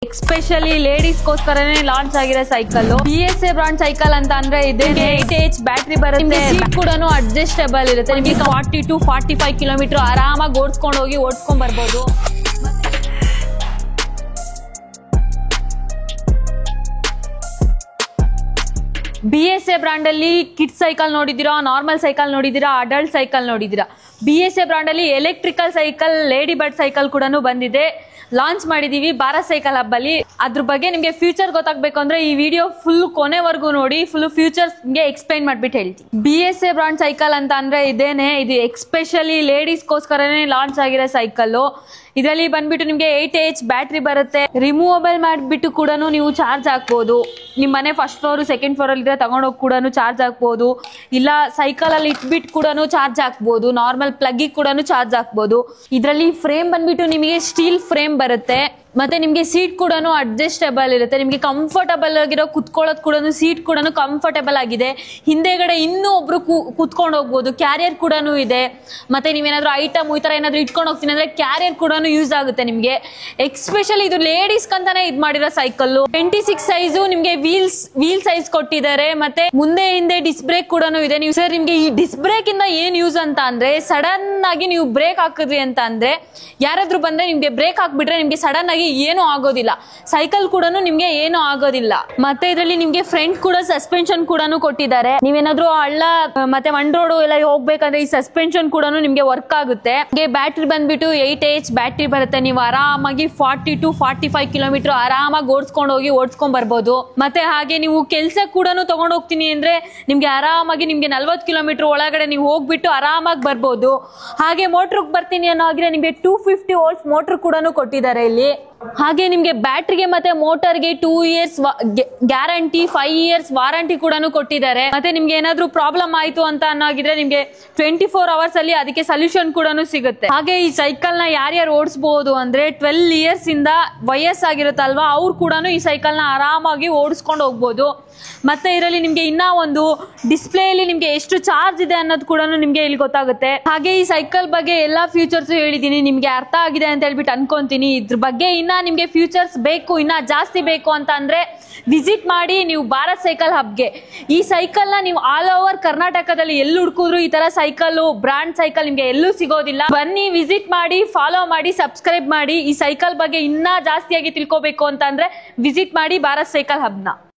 Especially ladies ಗೋಸ್ಕರನೇ launch ಆಗಿರೋ cycle BSA brand cycle ಅಂತ ಅಂದ್ರೆ ಇದೆ 8H ಬ್ಯಾಟರಿ ಬರುತ್ತೆ. ಸೀಟ್ ಕೂಡ ಅಡ್ಜಸ್ಟಬಲ್ ಇರುತ್ತೆ. ನಿಮಗೆ 40 to 45 ಕಿಲೋಮೀಟರ್ ಆರಾಮಾಗಿ ಓಡಿಸ್ಕೊಂಡು ಹೋಗಿ ಓಡಿಸ್ಕೊಂಡ್ ಬರ್ಬೋದು. BSA ಬ್ರಾಂಡ್ ಅಲ್ಲಿ ಕಿಡ್ಸ್ ಸೈಕಲ್ ನೋಡಿದಿರಾ, ನಾರ್ಮಲ್ ಸೈಕಲ್ ನೋಡಿದಿರಾ, ಅಡಲ್ಟ್ ಸೈಕಲ್ ನೋಡಿದಿರಾ. BSA ಬ್ರಾಂಡ್ ಅಲ್ಲಿ electrical cycle, lady bird cycle ಕೂಡ ಬಂದಿದೆ. ಲಾಂಚ್ ಮಾಡಿದೀವಿ ಭಾರತ್ ಸೈಕಲ್ ಹಬ್ ಅಲ್ಲಿ. ಅದ್ರ ಬಗ್ಗೆ ನಿಮ್ಗೆ ಫ್ಯೂಚರ್ ಗೊತ್ತಾಗಬೇಕು ಅಂದ್ರೆ ಈ ವಿಡಿಯೋ ಫುಲ್ ಕೊನೆವರೆಗೂ ನೋಡಿ. ಫುಲ್ ಫ್ಯೂಚರ್ಸ್ ಎಕ್ಸ್ಪ್ಲೈನ್ ಮಾಡ್ಬಿಟ್ಟು ಹೇಳ್ತೀನಿ. BSA ಬ್ರಾಂಡ್ ಸೈಕಲ್ ಅಂತ ಅಂದ್ರೆ ಇದೇನೆ. ಇದು ಎಸ್ಪೆಷಲಿ ಲೇಡೀಸ್ ಗೋಸ್ಕರನೇ ಲಾಂಚ್ ಆಗಿರೋ ಸೈಕಲ್. ಇದರಲ್ಲಿ ಬಂದ್ಬಿಟ್ಟು ನಿಮ್ಗೆ 8H ಬ್ಯಾಟ್ರಿ ಬರುತ್ತೆ. ರಿಮೂವಬಲ್ ಮಾಡಿಬಿಟ್ಟು ಕೂಡ ನೀವು ಚಾರ್ಜ್ ಹಾಕ್ಬೋದು. ನಿಮ್ಮ ಮನೆ ಫಸ್ಟ್ ಫ್ಲೋರ್ ಸೆಕೆಂಡ್ ಫ್ಲೋರ್ ಅಲ್ಲಿ ಇದ್ರೆ ತಗೊಂಡೋಗಿ ಕೂಡ ಚಾರ್ಜ್ ಹಾಕ್ಬೋದು. ಇಲ್ಲ ಸೈಕಲ್ ಅಲ್ಲಿ ಇಟ್ಬಿಟ್ಟು ಕೂಡ ಚಾರ್ಜ್ ಹಾಕ್ಬೋದು. ನಾರ್ಮಲ್ ಪ್ಲಗ್ ಕೂಡ ಚಾರ್ಜ್ ಹಾಕ್ಬೋದು. ಇದರಲ್ಲಿ ಫ್ರೇಮ್ ಬಂದ್ಬಿಟ್ಟು ನಿಮಗೆ ಸ್ಟೀಲ್ ಫ್ರೇಮ್ ಬರುತ್ತೆ. ಮತ್ತೆ ನಿಮ್ಗೆ ಸೀಟ್ ಕೂಡ ಅಡ್ಜಸ್ಟಬಲ್ ಇರುತ್ತೆ. ನಿಮ್ಗೆ ಕಂಫರ್ಟಬಲ್ ಆಗಿರೋ ಕುತ್ಕೊಳ್ಳೋದು ಕೂಡ ಸೀಟ್ ಕೂಡ ಕಂಫರ್ಟಬಲ್ ಆಗಿದೆ. ಹಿಂದೆಗಡೆ ಇನ್ನೂ ಒಬ್ರು ಕುತ್ಕೊಂಡು ಹೋಗ್ಬೋದು. ಕ್ಯಾರಿಯರ್ ಕೂಡ ಇದೆ. ಮತ್ತೆ ನೀವೇನಾದ್ರೂ ಐಟಮ್ ಈ ತರ ಏನಾದ್ರು ಇಟ್ಕೊಂಡು ಹೋಗ್ತೀನಿ ಅಂದ್ರೆ ಕ್ಯಾರಿಯರ್ ಕೂಡ ಯೂಸ್ ಆಗುತ್ತೆ ನಿಮ್ಗೆ. ಎಸ್ಪೆಷಲಿ ಇದು ಲೇಡೀಸ್ ಅಂತಾನೆ ಇದ್ ಮಾಡಿರೋ ಸೈಕಲ್. 26 ಸೈಜು ನಿಮ್ಗೆ ವೀಲ್ ಸೈಜ್ ಕೊಟ್ಟಿದ್ದಾರೆ. ಮತ್ತೆ ಮುಂದೆ ಹಿಂದೆ ಡಿಸ್ಕ್ ಬ್ರೇಕ್ ಕೂಡ ಇದೆ. ನೀವು ಸರ್ ನಿಮ್ಗೆ ಈ ಡಿಸ್ಕ್ ಬ್ರೇಕ್ ಇಂದ ಏನ್ ಯೂಸ್ ಅಂತ ಅಂದ್ರೆ, ಸಡನ್ ಆಗಿ ನೀವು ಬ್ರೇಕ್ ಹಾಕಿದ್ರಿ ಅಂತ ಅಂದ್ರೆ ಯಾರಾದ್ರೂ ಬಂದ್ರೆ ನಿಮ್ಗೆ ಬ್ರೇಕ್ ಹಾಕ್ಬಿಟ್ರೆ ನಿಮ್ಗೆ ಸಡನ್ ಆಗಿ ಏನು ಆಗೋದಿಲ್ಲ. ಸೈಕಲ್ ಕೂಡ ನಿಮ್ಗೆ ಏನು ಆಗೋದಿಲ್ಲ. ಮತ್ತೆ ಇದರಲ್ಲಿ ನಿಮ್ಗೆ ಫ್ರಂಟ್ ಕೂಡ ಸಸ್ಪೆನ್ಷನ್ ಕೂಡ ಕೊಟ್ಟಿದ್ದಾರೆ. ನೀವೇನಾದ್ರೂ ಹಳ್ಳ ಮತ್ತೆ ಒನ್ ರೋಡ್ ಎಲ್ಲ ಹೋಗ್ಬೇಕಂದ್ರೆ ಈ ಸಸ್ಪೆನ್ಷನ್ ಕೂಡ ನಿಮ್ಗೆ ವರ್ಕ್ ಆಗುತ್ತೆ. ಬ್ಯಾಟ್ರಿ ಬಂದ್ಬಿಟ್ಟು 8H ಬ್ಯಾಟ್ರಿ ಬರುತ್ತೆ. ನೀವು ಆರಾಮಾಗಿ 40 to 45 ಕಿಲೋಮೀಟರ್ ಆರಾಮಾಗಿ ಓಡಿಸ್ಕೊಂಡು ಹೋಗಿ ಓಡಿಸ್ಕೊಂಡ್ ಬರ್ಬೋದು. ಮತ್ತೆ ಹಾಗೆ ನೀವು ಕೆಲ್ಸ ಕೂಡ ತಗೊಂಡ್ ಹೋಗ್ತೀನಿ ಅಂದ್ರೆ ನಿಮ್ಗೆ ಆರಾಮಾಗಿ ನಿಮ್ಗೆ 40 ಕಿಲೋಮೀಟರ್ ಒಳಗಡೆ ನೀವು ಹೋಗ್ಬಿಟ್ಟು ಆರಾಮಾಗಿ ಬರ್ಬೋದು. ಹಾಗೆ ಮೋಟ್ರಿಗೆ ಬರ್ತೀನಿ ಅನ್ನೋ ಹಾಗೆ ನಿಮ್ಗೆ 250 ವೋಲ್ಟ್ಸ್ ಮೋಟರ್ ಕೂಡ ಕೊಟ್ಟಿದ್ದಾರೆ ಇಲ್ಲಿ. ಹಾಗೆ ನಿಮ್ಗೆ ಬ್ಯಾಟ್ರಿಗೆ ಮತ್ತೆ ಮೋಟರ್ಗೆ 2 years ಗ್ಯಾರಂಟಿ, 5 years ವಾರಂಟಿ ಕೂಡ ಕೊಟ್ಟಿದ್ದಾರೆ. ಮತ್ತೆ ನಿಮ್ಗೆ ಏನಾದ್ರೂ ಪ್ರಾಬ್ಲಮ್ ಆಯ್ತು ಅಂತ ಅನ್ನೋಗಿದ್ರೆ ನಿಮ್ಗೆ 24 hours ಅಲ್ಲಿ ಅದಕ್ಕೆ ಸೊಲ್ಯೂಷನ್ ಕೂಡ ಸಿಗುತ್ತೆ. ಹಾಗೆ ಈ ಸೈಕಲ್ ನ ಯಾರ್ಯಾರು ಓಡಿಸಬಹುದು ಅಂದ್ರೆ 12 years ಇಂದ ವಯಸ್ಸಾಗಿರುತ್ತಲ್ವಾ ಅವ್ರು ಕೂಡ ಈ ಸೈಕಲ್ ನ ಆರಾಮಾಗಿ ಓಡಿಸ್ಕೊಂಡು ಹೋಗ್ಬೋದು. ಮತ್ತೆ ಇದರಲ್ಲಿ ನಿಮ್ಗೆ ಇನ್ನ ಒಂದು ಡಿಸ್ಪ್ಲೇ ಅಲ್ಲಿ ನಿಮ್ಗೆ ಎಷ್ಟು ಚಾರ್ಜ್ ಇದೆ ಅನ್ನೋದು ಕೂಡ ನಿಮ್ಗೆ ಇಲ್ಲಿ ಗೊತ್ತಾಗುತ್ತೆ. ಹಾಗೆ ಈ ಸೈಕಲ್ ಬಗ್ಗೆ ಎಲ್ಲಾ ಫ್ಯೂಚರ್ಸ್ ಹೇಳಿದೀನಿ, ನಿಮ್ಗೆ ಅರ್ಥ ಆಗಿದೆ ಅಂತ ಹೇಳ್ಬಿಟ್ಟು ಅನ್ಕೊಂತೀನಿ. ಇದ್ರ ಬಗ್ಗೆ ಇನ್ನ ನಿಮ್ಗೆ ಫ್ಯೂಚರ್ಸ್ ಬೇಕು, ಇನ್ನ ಜಾಸ್ತಿ ಬೇಕು ಅಂತ ಅಂದ್ರೆ ವಿಸಿಟ್ ಮಾಡಿ ನೀವು ಭಾರತ್ ಸೈಕಲ್ ಹಬ್ಗೆ. ಈ ಸೈಕಲ್ ನ ನೀವು ಆಲ್ ಓವರ್ ಕರ್ನಾಟಕದಲ್ಲಿ ಎಲ್ಲಿ ಹುಡುಕಿದ್ರು ಈ ತರ ಸೈಕಲ್, ಬ್ರಾಂಡ್ ಸೈಕಲ್ ನಿಮ್ಗೆ ಎಲ್ಲೂ ಸಿಗೋದಿಲ್ಲ. ಬನ್ನಿ, ವಿಸಿಟ್ ಮಾಡಿ, ಫಾಲೋ ಮಾಡಿ, ಸಬ್ಸ್ಕ್ರೈಬ್ ಮಾಡಿ. ಈ ಸೈಕಲ್ ಬಗ್ಗೆ ಇನ್ನ ಜಾಸ್ತಿಯಾಗಿ ತಿಳ್ಕೋಬೇಕು ಅಂತ ಅಂದ್ರೆ ವಿಸಿಟ್ ಮಾಡಿ ಭಾರತ್ ಸೈಕಲ್ ಹಬ್ನ.